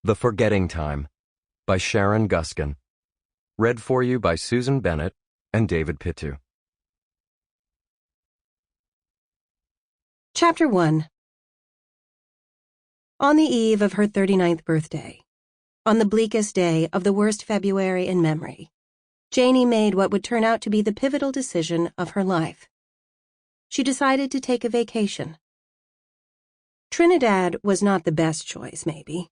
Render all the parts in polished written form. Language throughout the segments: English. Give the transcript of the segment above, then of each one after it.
The Forgetting Time by Sharon Guskin. Read for you by Susan Bennett and David Pittu. Chapter 1. On the eve of her 39th birthday, on the bleakest day of the worst February in memory, Janie made what would turn out to be the pivotal decision of her life. She decided to take a vacation. Trinidad was not the best choice, maybe.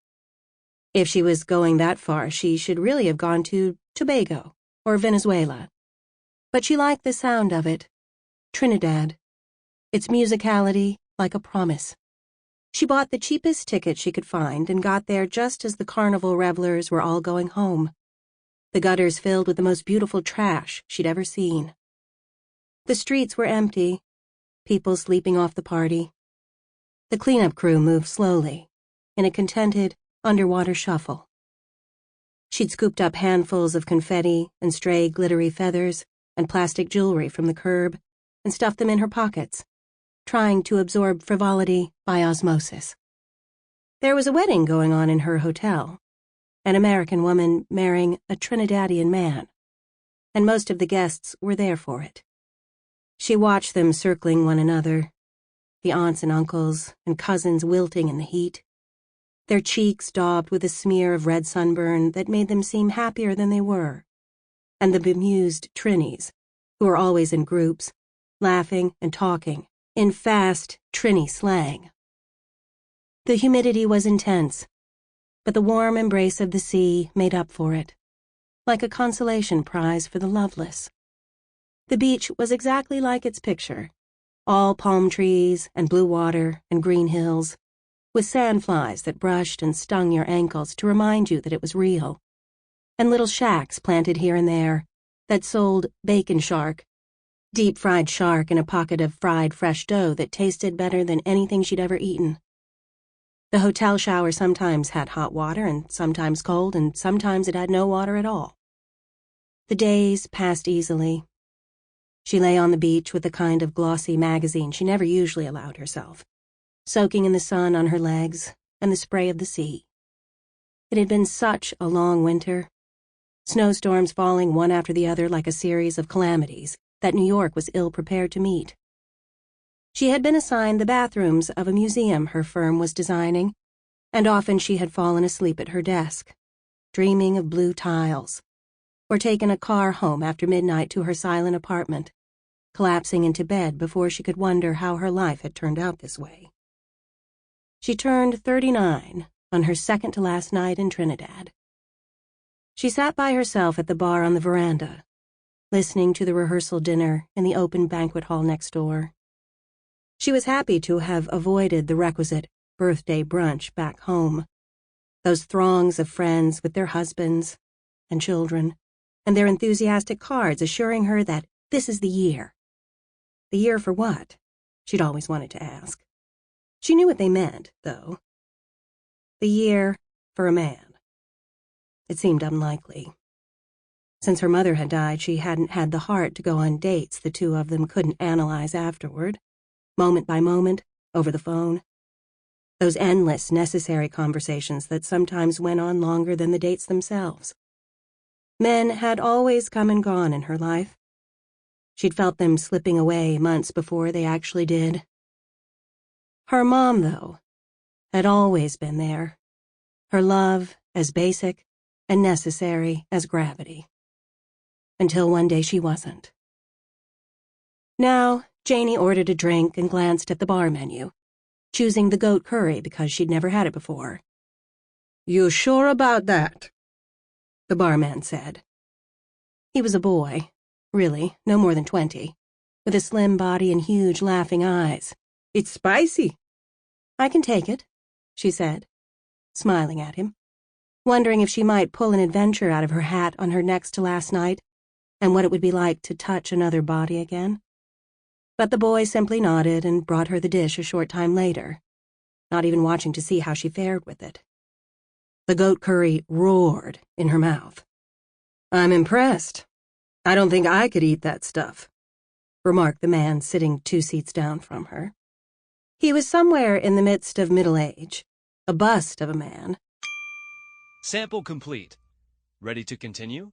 If she was going that far, she should really have gone to Tobago or Venezuela. But she liked the sound of it. Trinidad. Its musicality, like a promise. She bought the cheapest ticket she could find and got there just as the carnival revelers were all going home. The gutters filled with the most beautiful trash she'd ever seen. The streets were empty, people sleeping off the party. The cleanup crew moved slowly, in a contented, underwater shuffle. She'd scooped up handfuls of confetti and stray glittery feathers and plastic jewelry from the curb and stuffed them in her pockets, trying to absorb frivolity by osmosis. There was a wedding going on in her hotel, an American woman marrying a Trinidadian man, and most of the guests were there for it. She watched them circling one another, the aunts and uncles and cousins wilting in the heat, their cheeks daubed with a smear of red sunburn that made them seem happier than they were, and the bemused Trinnies, who were always in groups, laughing and talking in fast Trinny slang. The humidity was intense, but the warm embrace of the sea made up for it, like a consolation prize for the loveless. The beach was exactly like its picture, all palm trees and blue water and green hills, with sandflies that brushed and stung your ankles to remind you that it was real, and little shacks planted here and there that sold bacon shark, deep-fried shark in a pocket of fried fresh dough that tasted better than anything she'd ever eaten. The hotel shower sometimes had hot water and sometimes cold, and sometimes it had no water at all. The days passed easily. She lay on the beach with the kind of glossy magazine she never usually allowed herself, soaking in the sun on her legs and the spray of the sea. It had been such a long winter, snowstorms falling one after the other like a series of calamities that New York was ill-prepared to meet. She had been assigned the bathrooms of a museum her firm was designing, and often she had fallen asleep at her desk, dreaming of blue tiles, or taken a car home after midnight to her silent apartment, collapsing into bed before she could wonder how her life had turned out this way. She turned 39 on her second-to-last night in Trinidad. She sat by herself at the bar on the veranda, listening to the rehearsal dinner in the open banquet hall next door. She was happy to have avoided the requisite birthday brunch back home, those throngs of friends with their husbands and children, and their enthusiastic cards assuring her that this is the year. The year for what? She'd always wanted to ask. She knew what they meant, though. The year for a man. It seemed unlikely. Since her mother had died, she hadn't had the heart to go on dates the two of them couldn't analyze afterward, moment by moment, over the phone. Those endless, necessary conversations that sometimes went on longer than the dates themselves. Men had always come and gone in her life. She'd felt them slipping away months before they actually did. Her mom, though, had always been there, her love as basic and necessary as gravity. Until one day she wasn't. Now, Janie ordered a drink and glanced at the bar menu, choosing the goat curry because she'd never had it before. "You sure about that?" the barman said. He was a boy, really, no more than 20, with a slim body and huge laughing eyes. "It's spicy." "I can take it," she said, smiling at him, wondering if she might pull an adventure out of her hat on her next-to-last night and what it would be like to touch another body again. But the boy simply nodded and brought her the dish a short time later, not even watching to see how she fared with it. The goat curry roared in her mouth. "I'm impressed. I don't think I could eat that stuff," remarked the man sitting 2 seats down from her. He was somewhere in the midst of middle age, a bust of a man, Sample complete. Ready to continue?